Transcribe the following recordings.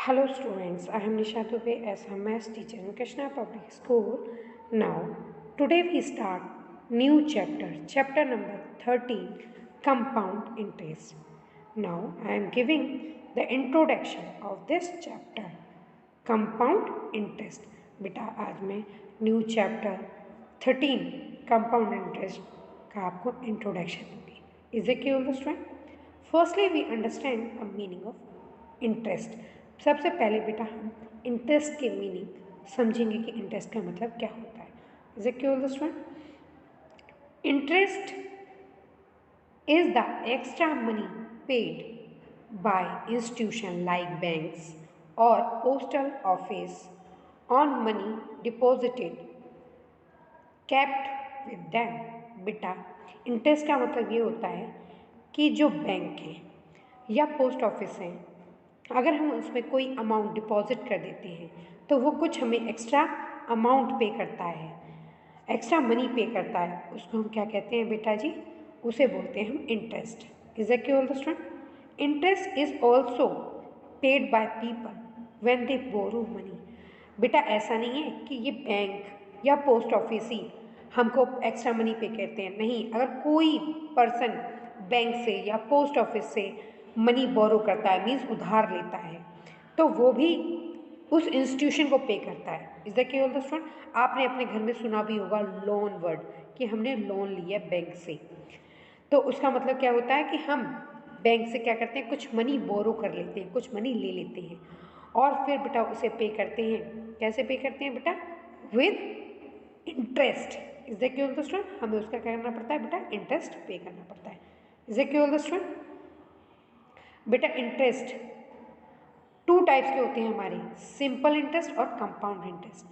Hello students, I am Nisha Dubey as a maths teacher in Krishna Public School. Now, today we start new chapter number 13, compound interest. Now, I am giving the introduction of this chapter, compound interest. बेटा आज मैं new chapter 13 compound interest का आपको introduction दूंगी. Is it clear student? Firstly we understand the meaning of interest. सबसे पहले बेटा हम इंटरेस्ट के मीनिंग समझेंगे कि इंटरेस्ट का मतलब क्या होता है. Is it clear student? Interest is the extra money paid by institution like banks or postal office on money deposited kept with them. बेटा इंटरेस्ट का मतलब ये होता है कि जो बैंक है या पोस्ट ऑफिस है, अगर हम उसमें कोई अमाउंट डिपॉजिट कर देते हैं तो वो कुछ हमें एक्स्ट्रा अमाउंट पे करता है, एक्स्ट्रा मनी पे करता है. उसको हम क्या कहते हैं बेटा जी? उसे बोलते हैं हम interest. Is it clear student? Interest is also paid by people when they borrow money. बेटा ऐसा नहीं है कि ये बैंक या पोस्ट ऑफिस ही हमको एक्स्ट्रा मनी पे करते हैं. नहीं, अगर कोई पर्सन बैंक से या पोस्ट ऑफिस से मनी बोरो करता है, मीन्स उधार लेता है, तो वो भी उस इंस्टीट्यूशन को पे करता है. Is that clear student? आपने अपने घर में सुना भी होगा लोन वर्ड, कि हमने लोन लिया बैंक से. तो उसका मतलब क्या होता है कि हम बैंक से क्या करते हैं, कुछ मनी बोरो कर लेते हैं, कुछ मनी ले लेते हैं और फिर बेटा उसे पे करते हैं. कैसे पे करते हैं बेटा? With interest. Is that clear student? हमें उसका क्या करना पड़ता है बेटा? इंटरेस्ट पे करना पड़ता है. Is that clear student? बेटा इंटरेस्ट टू टाइप्स के होते हैं हमारे, सिंपल इंटरेस्ट और कंपाउंड इंटरेस्ट.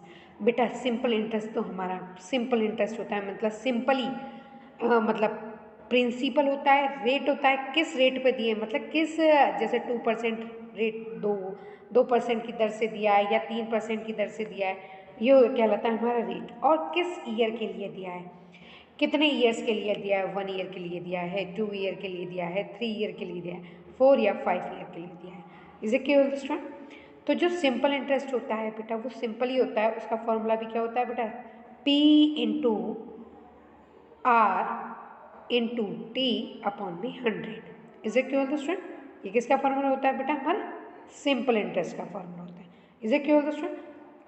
बेटा सिंपल इंटरेस्ट तो हमारा सिंपल इंटरेस्ट होता है, मतलब सिंपली मतलब प्रिंसिपल होता है, रेट होता है, किस रेट पे दिए, मतलब किस, जैसे 2% रेट, 2% की दर से दिया है या 3% की दर से दिया है, ये कहलाता है हमारा रेट. और किस ईयर के लिए दिया है, कितने ईयर्स के लिए दिया है, 1 ईयर के लिए दिया है, 2 ईयर के लिए दिया है, 3 ईयर के लिए दिया है, 4 या 5 ईयर के लिए दिया है. Is it clear student? तो जो सिंपल इंटरेस्ट होता है बेटा वो सिंपल ही होता है. उसका फॉर्मूला भी क्या होता है बेटा? P into R into T upon में 100. Is it clear student? ये किसका फॉर्मूला होता है बेटा? हमारा सिंपल इंटरेस्ट का फॉर्मूला होता है. Is it clear student?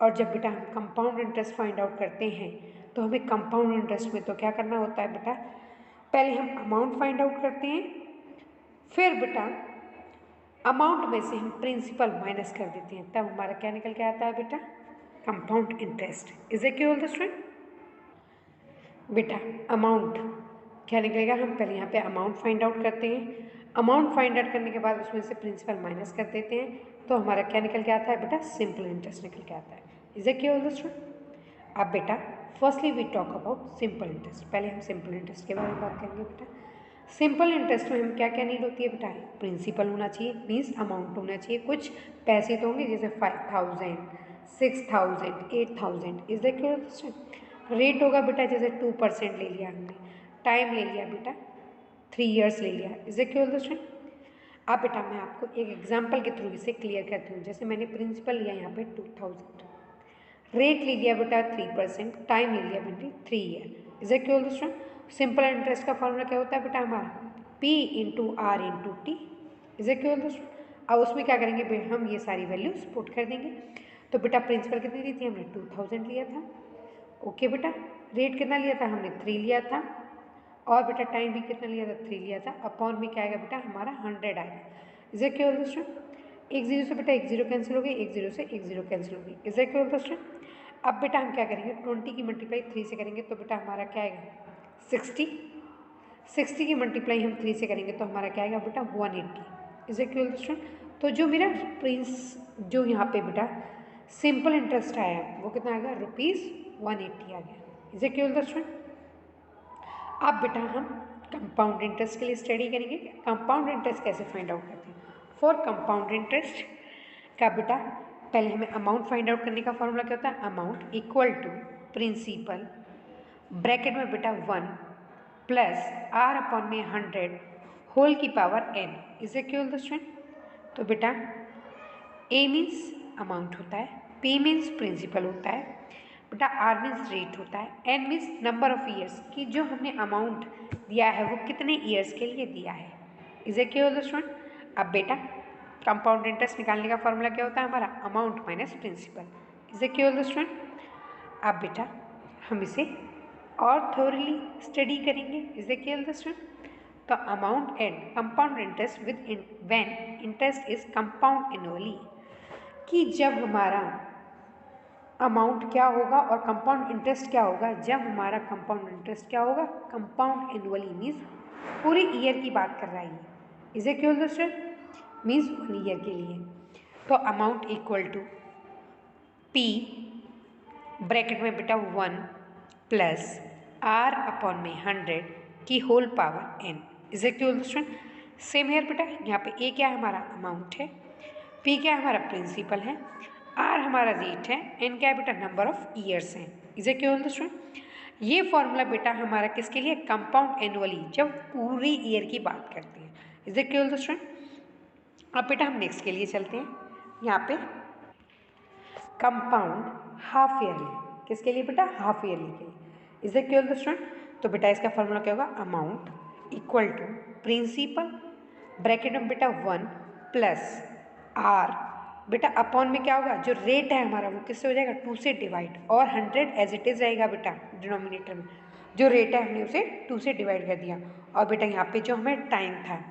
और जब बेटा हम कंपाउंड इंटरेस्ट फाइंड आउट करते हैं तो हमें कंपाउंड इंटरेस्ट में तो क्या करना होता है बेटा? पहले हम अमाउंट फाइंड आउट करते हैं, फिर बेटा अमाउंट में से हम प्रिंसिपल माइनस कर देते हैं, तब हमारा क्या निकल के आता है बेटा? Compound interest. Is it clear student? बेटा अमाउंट क्या निकलेगा? हम पहले यहाँ पे अमाउंट फाइंड आउट करते हैं, अमाउंट फाइंड आउट करने के बाद उसमें से प्रिंसिपल माइनस कर देते हैं, तो हमारा क्या निकल के आता है बेटा? सिंपल इंटरेस्ट निकल के आता है. Is it clear student? अब बेटा firstly we talk about simple interest. पहले हम सिंपल इंटरेस्ट के बारे में बात करेंगे बेटा. सिंपल इंटरेस्ट में हम क्या क्या नीड होती है बेटा? प्रिंसिपल होना चाहिए, मीन्स अमाउंट होना चाहिए, कुछ पैसे तो होंगे, जैसे 5000, 6000, 8000. Is that clear? रेट होगा बेटा, जैसे 2% ले लिया हमने, टाइम ले लिया बेटा 3 ईयर्स ले लिया. Is that clear student? अब बेटा मैं आपको एक एग्जाम्पल के थ्रू इसे क्लियर करती हूँ. जैसे मैंने प्रिंसिपल लिया यहाँ पे 2000, रेट ले लिया बेटा 3%, टाइम ले लिया बेटे 3 year. Is it clear student? Simple interest का फॉर्मूला क्या होता है बेटा हमारा? P into R into T. Is it clear student? अब उसमें क्या करेंगे, हम ये सारी वैल्यूज पुट कर देंगे. तो बेटा प्रिंसिपल कितनी ली थी हमने? 2000 लिया था. ओके बेटा, रेट कितना लिया था हमने? 3 लिया था. और बेटा टाइम भी कितना लिया था? 3 लिया था. अपॉन में क्या आएगा बेटा हमारा? 100 आएगा. Is it clear student? एक जीरो से बेटा एक जीरो कैंसिल हो गई, एक जीरो से एक जीरो कैंसिल हो गई. Is it clear student? अब बेटा हम क्या करेंगे? 20 की मल्टीप्लाई 3 से करेंगे तो बेटा हमारा क्या आएगा? 60. 60 की मल्टीप्लाई हम 3 से करेंगे तो हमारा क्या आएगा बेटा? 180. Is it clear student? तो जो मेरा जो यहाँ पे बेटा सिंपल इंटरेस्ट आया वो कितना आएगा? ₹180 आ गया. Is it clear student? अब बेटा हम कंपाउंड इंटरेस्ट के लिए स्टडी करेंगे. कंपाउंड इंटरेस्ट कैसे फाइंड आउट करते हैं? फॉर कंपाउंड इंटरेस्ट का बेटा पहले हमें अमाउंट फाइंड आउट करने का फॉर्मूला क्या होता है? Amount equal to principal bracket में बेटा 1 प्लस R अपॉन में 100 होल की power n. Is it clear student? तो बेटा ए मीन्स अमाउंट होता है, पी मीन्स प्रिंसिपल होता है, बेटा आर मीन्स रेट होता है, N means number of years कि जो हमने अमाउंट दिया है वो कितने ईयर्स के लिए दिया है। Is a clear student? अब बेटा कंपाउंड इंटरेस्ट निकालने का फॉर्मूला क्या होता है हमारा? Amount minus principal. Is a clear student? अब बेटा हम इसे और थोरली स्टडी करेंगे। Is a clear student? तो amount and compound interest with when interest is compound annually, कि जब हमारा अमाउंट क्या होगा और कंपाउंड इंटरेस्ट क्या होगा, जब हमारा कंपाउंड इंटरेस्ट क्या होगा? कंपाउंड एनुअली मीन्स पूरे ईयर की बात कर रहा है ये। Is a clear student? Means 1 year के लिए। तो amount equal to P bracket में बेटा 1 प्लस आर अपॉन में 100 की whole power N. Is a clear student? Same here बेटा, यहाँ पे ए क्या है हमारा? अमाउंट है, पी क्या है हमारा? प्रिंसिपल है, आर हमारा रेट है, एन क्या है बेटा? नंबर ऑफ ईयर्स हैं। Is a clear student? ये फॉर्मूला बेटा हमारा किसके लिए? कंपाउंड एनुअली, जब पूरी ईयर की बात करते हैं। Is a clear student? अब बेटा हम नेक्स्ट के लिए चलते हैं। यहाँ पे कंपाउंड हाफ ईयरली, किसके लिए बेटा? हाफ ईयरली के लिए। Is a clear student? तो बेटा इसका फॉर्मूला क्या होगा? Amount equal to principal bracket में बेटा 1 प्लस आर बेटा अपॉन में क्या होगा? जो रेट है हमारा वो किससे हो जाएगा? 2 से डिवाइड, और 100 एज इट इज रहेगा बेटा डिनोमिनेटर में। जो रेट है हमने उसे 2 से डिवाइड कर दिया, और बेटा यहाँ पे जो हमें टाइम था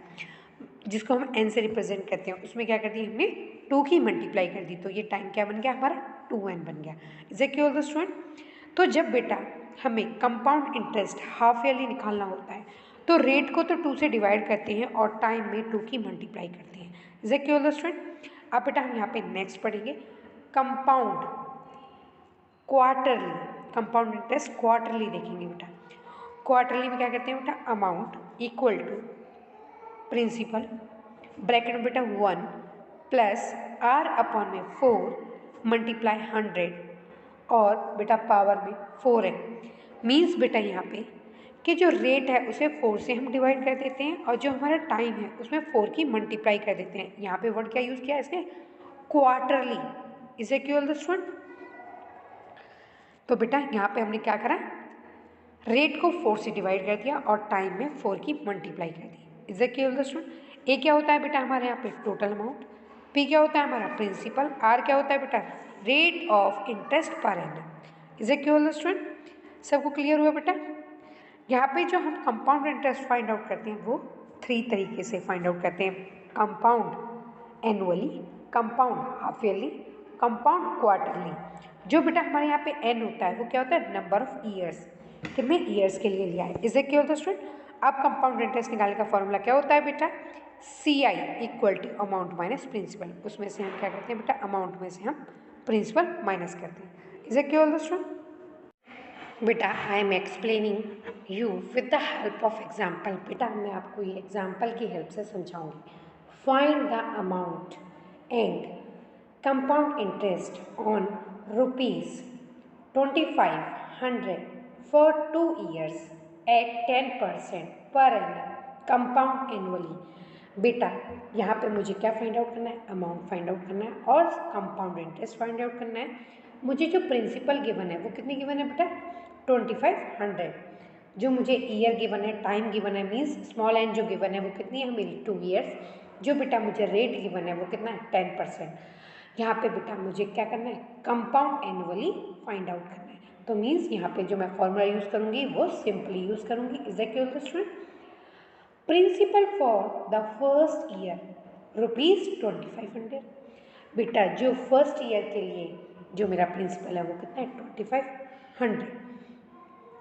जिसको हम एन से रिप्रेजेंट करते हैं उसमें क्या कर दिया हमने? 2 की मल्टीप्लाई कर दी, तो ये टाइम क्या बन गया हमारा? 2n बन गया। Is a clear student? तो जब बेटा हमें कंपाउंड इंटरेस्ट हाफ ईयरली निकालना होता है तो रेट को तो 2 से डिवाइड करते हैं और टाइम में 2 की मल्टीप्लाई करते हैं। Is a clear student? अब बेटा हम यहाँ पे नेक्स्ट पढ़ेंगे compound quarterly, compound interest quarterly देखेंगे बेटा। क्वार्टरली में क्या करते हैं बेटा? Amount equal to principal bracket में बेटा 1 प्लस आर अपॉन में 4 मल्टीप्लाई 100 और बेटा पावर में 4 है। मीन्स बेटा यहाँ पे कि जो रेट है उसे 4 से हम डिवाइड कर देते हैं और जो हमारा टाइम है उसमें 4 की मल्टीप्लाई कर देते हैं। यहाँ पे वर्ड क्या यूज़ किया है इसने? Quarterly. Is a clear student? तो बेटा यहाँ पे हमने क्या करा? रेट को 4 से डिवाइड कर दिया और टाइम में 4 की मल्टीप्लाई कर दी। Is a clear student? ए क्या होता है बेटा हमारे यहाँ पे? Total amount. पी क्या होता है हमारा? प्रिंसिपल। आर क्या होता है बेटा? Rate of interest per annum. Is a clear student? सबको क्लियर हुआ बेटा? यहाँ पे जो हम कंपाउंड इंटरेस्ट फाइंड आउट करते हैं वो 3 तरीके से फाइंड आउट करते हैं। Compound annually, compound half yearly, compound quarterly. जो बेटा हमारे यहाँ पे एन होता है वो क्या होता है? नंबर ऑफ ईयर्स, कितने ईयर्स के लिए लिया है। Is a clear student? अब कंपाउंड इंटरेस्ट निकालने का फॉर्मूला क्या होता है बेटा? C I equal to amount minus principal. उसमें से हम क्या करते हैं बेटा? अमाउंट में से हम प्रिंसिपल माइनस करते हैं। Is a clear student? बेटा I am explaining you with the help of example. बेटा मैं आपको ये एग्जाम्पल की हेल्प से समझाऊंगी। Find the amount and compound interest on ₹2500 for 2 years at 10% per annum compound annually. बेटा यहाँ पे मुझे क्या फाइंड आउट करना है? अमाउंट फाइंड आउट करना है और कंपाउंड इंटरेस्ट फाइंड आउट करना है। मुझे जो प्रिंसिपल गिवन है वो कितनी गिवन है बेटा? 2500। जो मुझे ईयर गिवन है, टाइम गिवन है, मीन्स स्मॉल एन जो गिवन है वो कितनी है मेरी? 2 ईयर्स। जो बेटा मुझे रेट गिवन है वो कितना है? 10%। यहाँ पे बेटा मुझे क्या करना है? कंपाउंड एनुअली फाइंड आउट करना है। तो मीन्स यहाँ पे जो मैं फॉर्मूला यूज़ करूँगी वो सिंपली यूज़ करूँगी। Is a clear student? Principal for the first year ₹2500। बेटा जो फर्स्ट ईयर के लिए जो मेरा प्रिंसिपल है वो कितना है? 2500।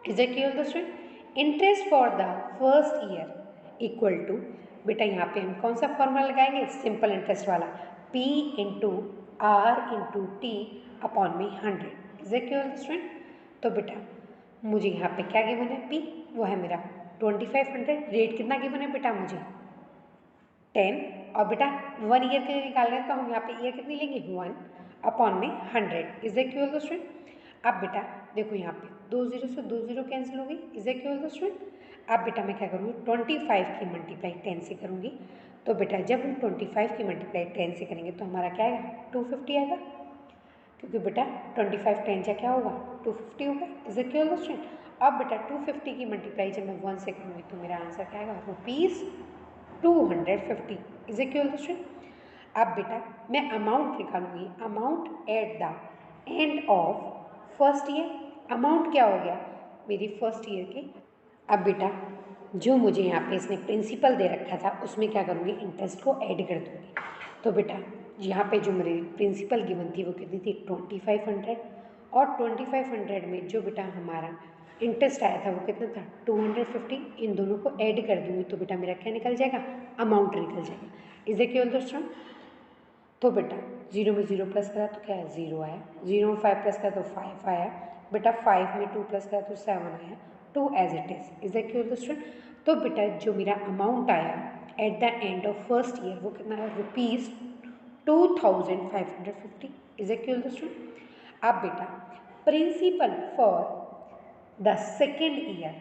Is a clear student? Interest for the first year equal to, बेटा यहाँ पे हम कौन सा फॉर्मूला लगाएंगे? सिंपल इंटरेस्ट वाला, P into R into T upon में 100। Is a clear student? तो बेटा मुझे यहाँ पे क्या गिवन है? P वो है मेरा 2500। रेट कितना गिवन है बेटा मुझे? 10। और बेटा 1 ईयर के लिए निकाल रहे हैं तो हम यहाँ पे ईयर कितनी लेंगे? 1 अपॉन में 100। Is a clear student? अब बेटा देखो यहाँ पे 2 0 से 2 0 कैंसिल हो गई। Is a clear student? अब बेटा मैं क्या करूँगी 25 की मल्टीप्लाई 10 से करूँगी। तो बेटा जब हम 25 की मल्टीप्लाई 10 से करेंगे तो हमारा क्या आएगा 250 आएगा, क्योंकि बेटा 25 10 जा क्या होगा 250 होगा। Is it clear student? अब बेटा 250 की मल्टीप्लाई जब मैं 1 से करूँगी तो मेरा आंसर क्या आएगा ₹250। Is it clear student? अब बेटा मैं अमाउंट निकालूंगी, amount at the end of first year. Amount क्या हो गया मेरी फर्स्ट ईयर के। अब बेटा जो मुझे यहाँ पे इसने प्रिंसिपल दे रखा था उसमें क्या करूँगी इंटरेस्ट को ऐड कर दूँगी। तो बेटा यहाँ पे जो मेरी प्रिंसिपल गिवन थी वो कितनी थी 2500, और 2500 में जो बेटा हमारा इंटरेस्ट आया था वो कितना था 250। इन दोनों को ऐड कर दूँगी तो बेटा मेरा क्या निकल जाएगा अमाउंट निकल जाएगा। इज इट क्लियर दोस्तों? तो बेटा 0 में 0 प्लस करा तो क्या है 0 आया, 0 में 5 प्लस करा तो 5 आया, बेटा 5 में 2 प्लस करा तो 7 आया, 2 as it is. Is it clear student? तो बेटा जो मेरा अमाउंट आया at the end of first year वो कितना है ₹2550। Is it clear student? अब बेटा principal for the second year,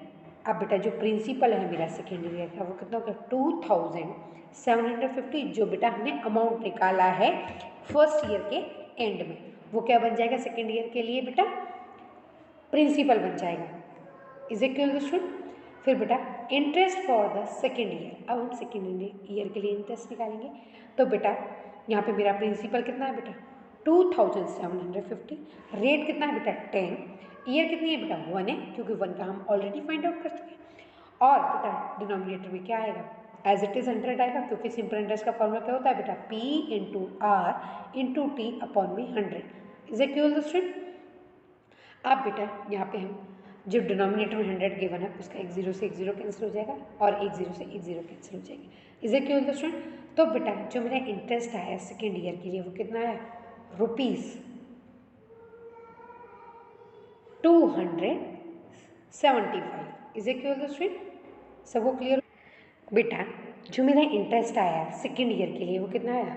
अब बेटा जो प्रिंसिपल है मेरा सेकेंड ईयर का वो कितना होगा 2750, जो बेटा हमने अमाउंट निकाला है फर्स्ट ईयर के एंड में वो क्या बन जाएगा सेकेंड ईयर के लिए बेटा प्रिंसिपल बन जाएगा। Is it clear student? फिर बेटा interest for the second year, अब हम सेकेंड ईयर के लिए इंटरेस्ट निकालेंगे। तो बेटा यहाँ पे मेरा प्रिंसिपल कितना है बेटा 2750, रेट कितना है बेटा 10, ईयर कितनी है बेटा 1 है क्योंकि 1 का हम ऑलरेडी फाइंड आउट कर चुके हैं, और बेटा डिनोमिनेटर में क्या आएगा एज इट इज 100 आएगा, क्योंकि सिंपल इंटरेस्ट का फॉर्मूला क्या होता है बेटा P into R into T upon में 100। Is it clear student? अब बेटा यहाँ पे हम जो डिनोमिनेटर में 100 गिवन है उसका एक 0 से एक 0 कैंसिल हो जाएगा और एक 0 से एक 0 कैंसिल हो जाएगी। Is it clear student? तो बेटा जो मेरा इंटरेस्ट आया सेकेंड ईयर के लिए वो कितना है ₹275। Is it clear student? सबको क्लियर? बेटा जो मेरा इंटरेस्ट आया सेकेंड ईयर के लिए वो कितना आया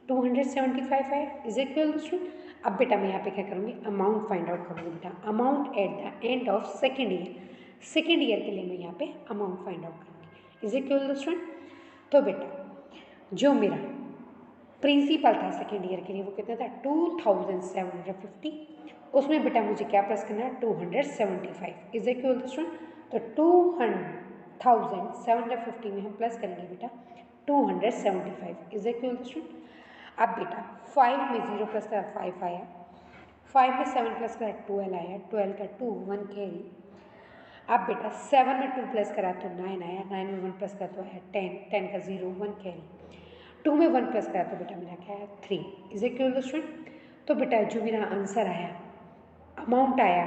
₹275 आया। Is it clear student? अब बेटा मैं यहाँ पे क्या करूँगी अमाउंट फाइंड आउट करूँगी बेटा, amount at the end of second year, second year के लिए मैं यहाँ पे अमाउंट फाइंड आउट करूँगी। Is it clear student? तो बेटा जो मेरा प्रिंसिपल था सेकेंड ईयर के लिए वो कितना था 2750, उसमें बेटा मुझे क्या प्लस करना है 275। Is it clear student? तो 2750 में हम प्लस करेंगे बेटा 275। Is it clear student? अब बेटा 5 में 0 प्लस करा 5 आया, 5 में 7 प्लस करा 12 आया, 12 का 2 1 कैरी। अब बेटा 7 में 2 प्लस करा तो 9 आया, 9 में 1 प्लस करा तो आया 10, 10 का 0 1 कैरी, 2 में 1 प्लस करा तो बेटा मेरा क्या है 3। Is it clear student? तो बेटा जो मेरा आंसर आया अमाउंट आया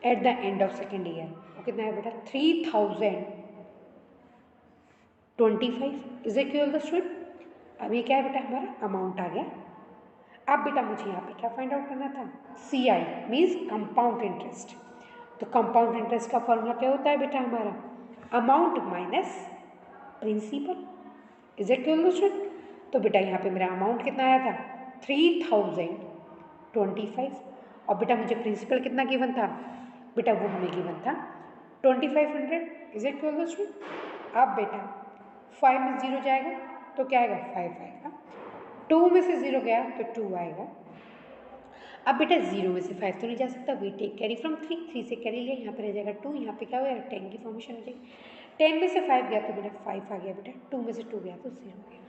at the end of second year वो कितना है बेटा 3025। Is it clear student? अब ये क्या है बेटा हमारा अमाउंट आ गया। अब बेटा मुझे यहाँ पे क्या फाइंड आउट करना था CI मीन्स कंपाउंड इंटरेस्ट। तो कंपाउंड इंटरेस्ट का फॉर्मूला क्या होता है बेटा हमारा amount minus principal. Is it clear student? तो बेटा यहाँ पे मेरा अमाउंट कितना आया था 3025, और बेटा मुझे प्रिंसिपल कितना गिवन था बेटा वो हमें गिवन था 2500। Is it clear student? अब बेटा 5 में 0 जाएगा तो क्या आएगा 5 आएगा, 2 में से 0 गया तो 2 आएगा। अब बेटा 0 में से 5 तो नहीं जा सकता, वी टेक कैरी फ्रॉम 3 से कैरी लिया, यहाँ पे रह जाएगा 2, यहाँ पे क्या हो जाएगा 10 की फॉर्मेशन हो जाएगी, 10 में से 5 गया तो बेटा 5 आ गया बेटा, 2 में से 2 गया तो 0 हो गया।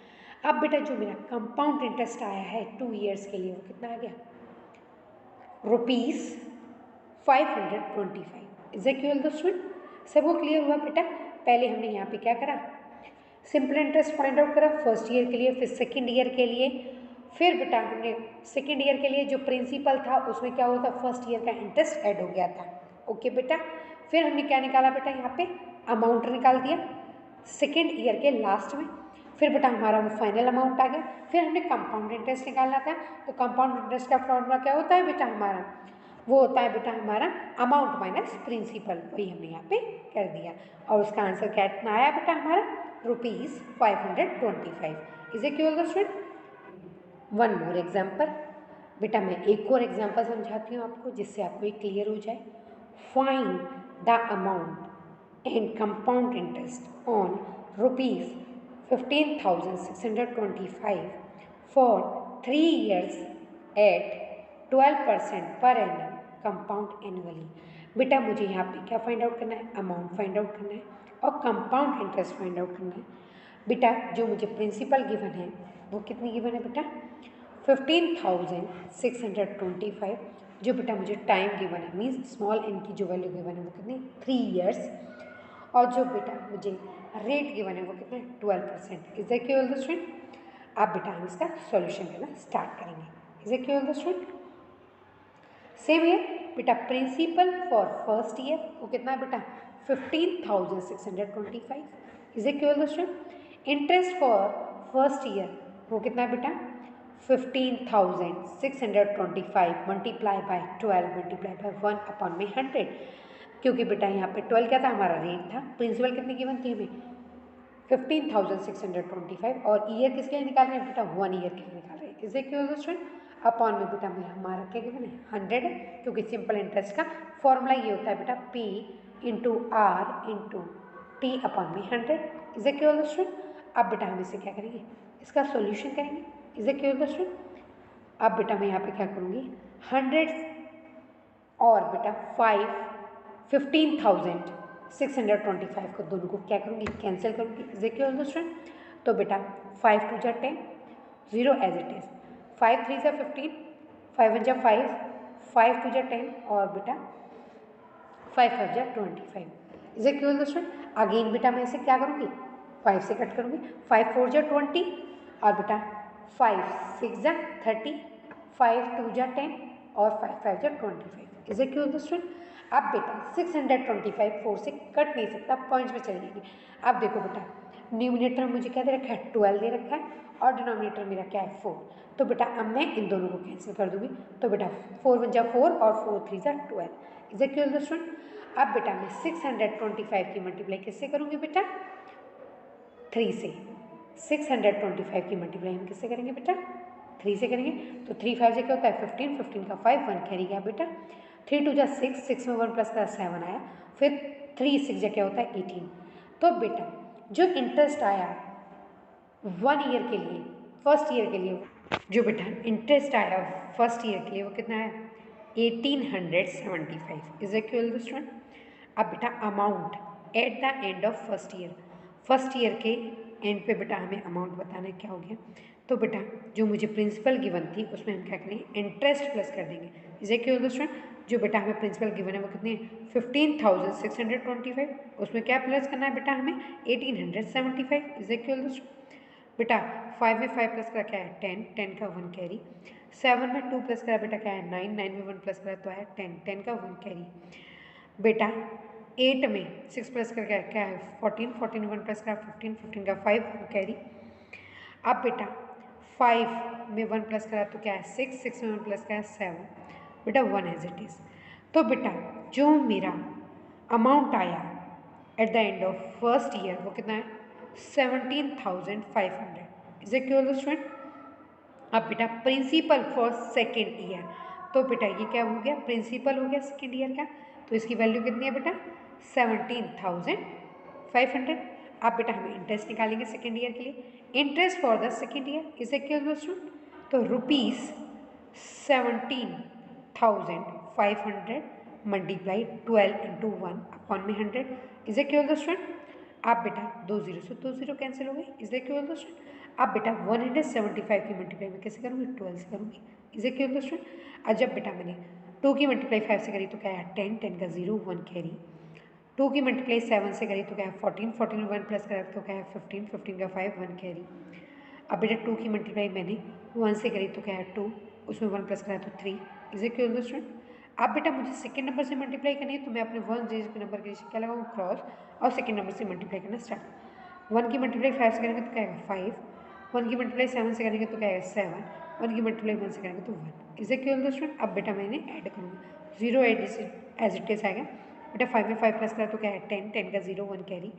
अब बेटा जो मेरा कंपाउंड इंटरेस्ट आया है 2 ईयर्स के लिए वो कितना आ गया ₹525। Is it clear student? सबको क्लियर हुआ बेटा? पहले हमने यहाँ पे क्या करा सिंपल इंटरेस्ट फाइंड आउट करा फर्स्ट ईयर के लिए, फिर सेकेंड ईयर के लिए, फिर बेटा हमने सेकेंड ईयर के लिए जो प्रिंसिपल था उसमें क्या होता फर्स्ट ईयर का इंटरेस्ट ऐड हो गया था। ओके बेटा, फिर हमने क्या निकाला बेटा यहाँ पे अमाउंट निकाल दिया सेकेंड ईयर के लास्ट में, फिर बेटा हमारा वो फाइनल अमाउंट आ गया। फिर हमने कंपाउंड इंटरेस्ट निकालना था, तो कंपाउंड इंटरेस्ट का फॉर्मूला क्या होता है बेटा हमारा वो होता है बेटा हमारा अमाउंट माइनस प्रिंसिपल, वही हमने यहाँ पे कर दिया और उसका आंसर क्या इतना आया बेटा हमारा ₹525। Is it clear student? One more example बेटा, मैं एक और एग्जाम्पल समझाती हूँ आपको जिससे आपको ये क्लियर हो जाए। Find the amount and compound interest on rupees 15,625 for 3 years at 12% per annum compound annually. बेटा मुझे यहाँ पे क्या फाइंड आउट करना है, अमाउंट फाइंड आउट करना है और कंपाउंड इंटरेस्ट फाइंड आउट करना है। बेटा जो मुझे प्रिंसिपल गिवन है वो कितनी गिवन है बेटा, 15,625। जो बेटा मुझे टाइम गिवन है मीन्स स्मॉल एन की जो वैल्यू गिवन है वो कितनी 3 years, और जो बेटा मुझे रेट गिवन है वो कितना 12%। Is that clear the student. अब बेटा हम इसका सॉल्यूशन करना स्टार्ट करेंगे। Is that clear the student. Same year बेटा प्रिंसिपल फॉर फर्स्ट ईयर वो कितना है बेटा 15,625। Is it clear the student. Interest for first year वो कितना है बेटा 15,625 मल्टीप्लाई बाय 12 मल्टीप्लाई बाय 1/100, क्योंकि बेटा यहाँ पे 12 क्या था हमारा रेट था। प्रिंसिपल कितनी गिवन थी हमें 15,625 और ईयर किसके लिए निकाल रहे हैं बेटा 1 ईयर के लिए निकाल रहे हैं। Is it clear the student. Upon में बेटा में हमारा क्या गिवन है 100 है, क्योंकि सिंपल इंटरेस्ट का फॉर्मूला ये होता है बेटा P into R into T upon में 100। Is it clear the student. अब बेटा हम इसे क्या करेंगे, इसका सॉल्यूशन करेंगे। Is it clear the student. अब बेटा मैं यहाँ पे क्या करूँगी 100 और बेटा 15,625 को दोनों को क्या करूँगी कैंसिल करूँगी। Is it clear the student. तो बेटा 5 2 जा 10, 0 एज इट इज़, 5 3 जा 15, 5 1 जा 5, 5 2 जा 10 और बेटा 5 5 जा 25। Is it clear the student. Again बेटा मैं इसे क्या करूँगी 5 से कट करूँगी, 5 4 जा 20 और बेटा 5 6 जा 30, 5 2 जा 10 और 5 5 जा 25। Is it clear the student. अब बेटा 625 4 से कट नहीं सकता, पॉइंट्स में चले जाएंगे। अब देखो बेटा न्यूमिनेटर मुझे क्या दे रखा है 12 दे रखा है और डिनोमिनेटर मेरा क्या है 4। तो बेटा अब मैं इन दोनों को कैंसिल कर दूंगी। तो बेटा 4 1 जा 4 और 4 3 जा 12। Is it clear the student. अब बेटा मैं 625 की मल्टीप्लाई किससे करूँगी बेटा 3 से। 625 की मल्टीप्लाई हम किससे करेंगे बेटा 3 से करेंगे। तो 3 5 से क्या होता है 15, 15 का 5 1 कैरी गया बेटा, 3 2 जा 6, 6 में 1 प्लस का 7 आया, फिर 3 6 जा क्या होता है 18। तो बेटा जो इंटरेस्ट आया 1 ईयर के लिए फर्स्ट ईयर के लिए, जो बेटा इंटरेस्ट आया फर्स्ट ईयर के लिए वो कितना है 1875। Is it clear the student. अब बेटा amount at the end of first year के एंड पे बेटा हमें अमाउंट बताना है क्या हो गया। तो बेटा जो मुझे प्रिंसिपल गिवन थी उसमें हम क्या करेंगे इंटरेस्ट प्लस कर देंगे। Is it clear the student. जो बेटा हमें प्रिंसिपल गिवन है वो कितने 15,625, उसमें क्या प्लस करना है बेटा हमें 1875। Is it clear the student. बेटा 5 में 5 प्लस करा क्या है 10, 10 का 1 कैरी, 7 में 2 प्लस करा बेटा क्या है 9, 9 में 1 प्लस करा तो है 10, 10 का 1 कैरी। बेटा 8 में 6 प्लस कर क्या है 14, 14 में 1 प्लस करा 15, 15 का 5 कैरी। अब बेटा 5 में 1 प्लस करा तो क्या है 6, 6 में 1 प्लस करा 7, बेटा 1 एज इट इज़। तो बेटा जो मेरा अमाउंट आया at the end of first year वो कितना है 17,500। Is it clear the student. अब बेटा प्रिंसिपल फॉर सेकेंड ईयर, तो बेटा ये क्या हो गया प्रिंसिपल हो गया सेकेंड ईयर का, तो इसकी वैल्यू कितनी है बेटा 17,500। अब बेटा हमें इंटरेस्ट निकालेंगे सेकेंड ईयर के लिए। Interest for the second year is it clear the student. तो ₹17,500 मल्टीप्लाई 12 इंटू 1 अपॉन में 100। Is it clear the student. अब बेटा 2 0 से 2 0 कैंसिल हो गए। Is it clear the student. अब बेटा 175 की मल्टीप्लाई मैं कैसे करूँगी 12 से करूँगी। Is it clear the student. और जब बेटा मैंने 2 की मल्टीप्लाई 5 से करी तो क्या है 10, 10 का 0 1 कैरी, 2 की मल्टीप्लाई 7 से करी तो क्या है 14, 14 में 1 प्लस करा तो क्या है 15, 15 का 5 1 कैरी। अब बेटा 2 की मल्टीप्लाई मैंने 1 से करी तो क्या है 2, उसमें 1 प्लस करा तो 3। Is it clear the student. अब बेटा मुझे सेकेंड नंबर से मल्टीप्लाई करनी है तो मैं अपने 1 डिजिट नंबर के नीचे क्या लगाऊँ क्रॉस और सेकेंड नंबर से मल्टीप्लाई करना स्टार्ट। 1 की मल्टीप्लाई 5 से करेंगे तो क्या आएगा 5, 1 की मल्टीप्लाई 7 से करेंगे तो क्या आएगा 7, 1 की मल्टीप्लाई 1 से करेंगे तो 1। Is it clear the student. अब बेटा मैंने ऐड करूँगी 0 एज इट इज आएगा। बेटा 5 में 5 प्लस करा तो क्या है 10, 10 का 0 1 कैरी।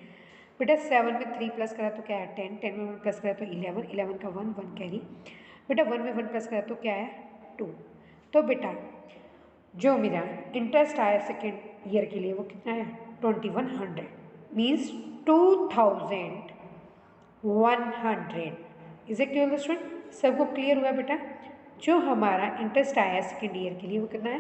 बेटा 7 में 3 प्लस करा तो क्या है 10, 10 में 1 प्लस करा तो 11, 11 का 1 1 कैरी। बेटा 1 में 1 प्लस करा तो क्या है 2। तो बेटा जो मेरा इंटरेस्ट आया सेकेंड ईयर के लिए वो कितना है 2100 means 2100 is equal to student. सबको क्लियर हुआ बेटा? जो हमारा इंटरेस्ट आया सेकेंड ईयर के लिए वो कितना है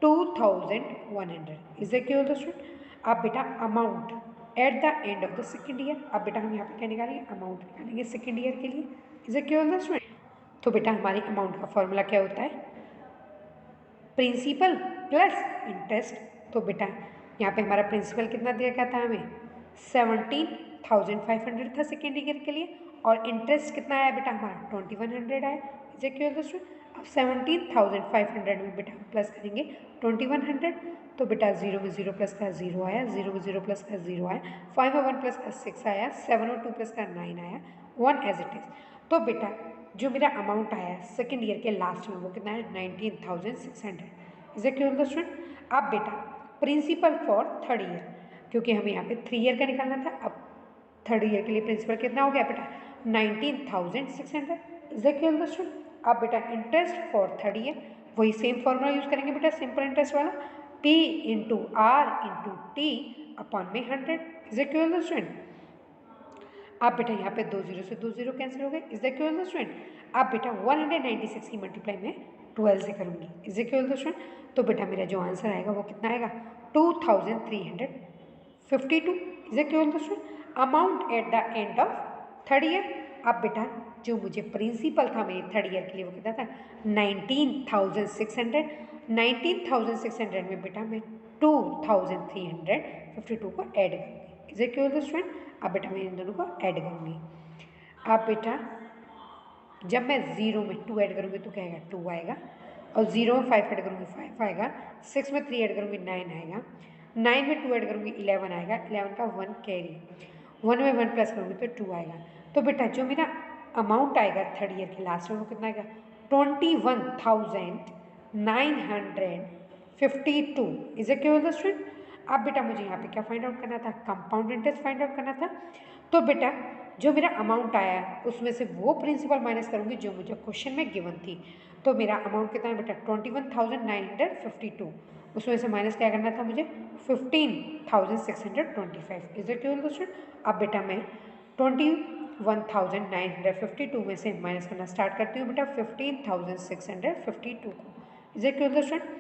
2100 इज इक्वल टू स्टूडेंट। अब बेटा amount at the end of the second year, अब बेटा हम यहाँ पे क्या निकालेंगे अमाउंट निकालेंगे सेकेंड ईयर के लिए इज इक्वल टू स्टूडेंट। तो बेटा हमारी अमाउंट का फॉर्मूला क्या होता है प्रिंसिपल प्लस इंटरेस्ट। तो बेटा यहाँ पे हमारा प्रिंसिपल कितना दिया गया था हमें 17,500 था सेकेंड ईयर के लिए और इंटरेस्ट कितना आया बेटा हमारा 2100 आया इज इक्वल टू स्टूडेंट। अब 17,500 में बेटा हम प्लस करेंगे 2100 तो बेटा 0 में 0 प्लस का 0 आया, 0 में 0 प्लस का 0 आया, 5 में 1 प्लस का 6 आया, 7 और 2 प्लस का 9 आया, 1 एज इट इज। तो बेटा जो मेरा अमाउंट आया सेकेंड ईयर के लास्ट में वो कितना है 19,600 इज इक्वल टू स्टूडेंट। अब बेटा प्रिंसिपल फॉर थर्ड ईयर क्योंकि हमें यहाँ पे 3 ईयर का निकालना था, अब थर्ड ईयर के लिए प्रिंसिपल कितना हो गया बेटा 19,600 इज इक्वल टू स्टूडेंट। अब बेटा इंटरेस्ट फॉर थर्ड ईयर वही सेम फॉर्मूला यूज करेंगे बेटा सिंपल इंटरेस्ट वाला P into R into T upon में 100 इज इक्वल टू स्टूडेंट। अब बेटा यहाँ पे 2 0 से 2 0 कैंसिल हो गए इज इक्वल टू स्टूडेंट। अब बेटा 196 की मल्टीप्लाई में 12 से करूँगी इज इक्वल टू स्टूडेंट। तो बेटा मेरा जो आंसर आएगा वो कितना आएगा 2352 is equal to student. Amount at the end of third year. अब बेटा जो मुझे प्रिंसिपल था मेरे थर्ड ईयर के लिए वो कितना था 19,600 में बेटा मैं 2352 को ऐड करूँगी इज इक्वल टू स्टूडेंट। अब बेटा मैं इन दोनों को ऐड करूँगी। अब बेटा जब मैं 0 में 2 ऐड करूँगी तो क्या आएगा 2 आएगा और 0 में 5 ऐड करूँगी 5 आएगा, 6 में 3 ऐड करूँगी 9 आएगा, 9 में 2 ऐड करूँगी 11 आएगा, 11 का 1 कैरी, 1 में 1 प्लस करूँगी तो 2 आएगा। तो बेटा जो मेरा अमाउंट आएगा थर्ड ईयर के लास्ट में वो कितना आएगा 21,952 इज इक्वल टू स्टूडेंट। अब बेटा मुझे यहाँ पे क्या फाइंड आउट करना था कंपाउंड इंटरेस्ट फाइंड आउट करना था। तो बेटा जो मेरा अमाउंट आया उसमें से वो प्रिंसिपल माइनस करूँगी जो मुझे क्वेश्चन में गिवन थी। तो मेरा अमाउंट कितना है बेटा 21,952 उसमें से माइनस क्या करना था मुझे 15,625 इज इक्वल टू स्टूडेंट। अब बेटा मैं 21,952 में से माइनस करना स्टार्ट करती हूँ बेटा 15,652 को इज इक्वल टू स्टूडेंट।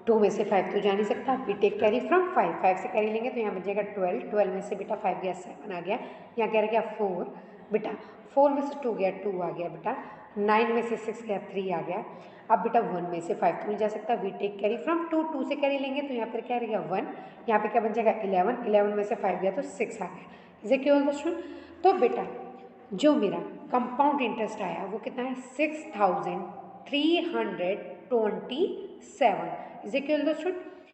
2 में से 5 तो जा नहीं सकता, वी टेक कैरी फ्रॉम 5 से कैरी लेंगे तो यहाँ बचेगा 12 में से बेटा 5 गया 7 आ गया, यहाँ क्या रह गया 4 बेटा 4 में से 2 गया 2 आ गया बेटा, 9 में से 6 गया 3 आ गया। अब बेटा 1 में से 5 तो नहीं जा सकता, वी टेक कैरी फ्रॉम 2 से कैरी लेंगे तो यहाँ पर क्या रहेगा 1, यहाँ पे क्या बन जाएगा 11 में से 5 गया तो 6 आ गया इज इक्वल टू स्टूडेंट। तो बेटा जो मेरा कंपाउंड इंटरेस्ट आया वो कितना है 6,327 इज इक्वल टू स्टूडेंट।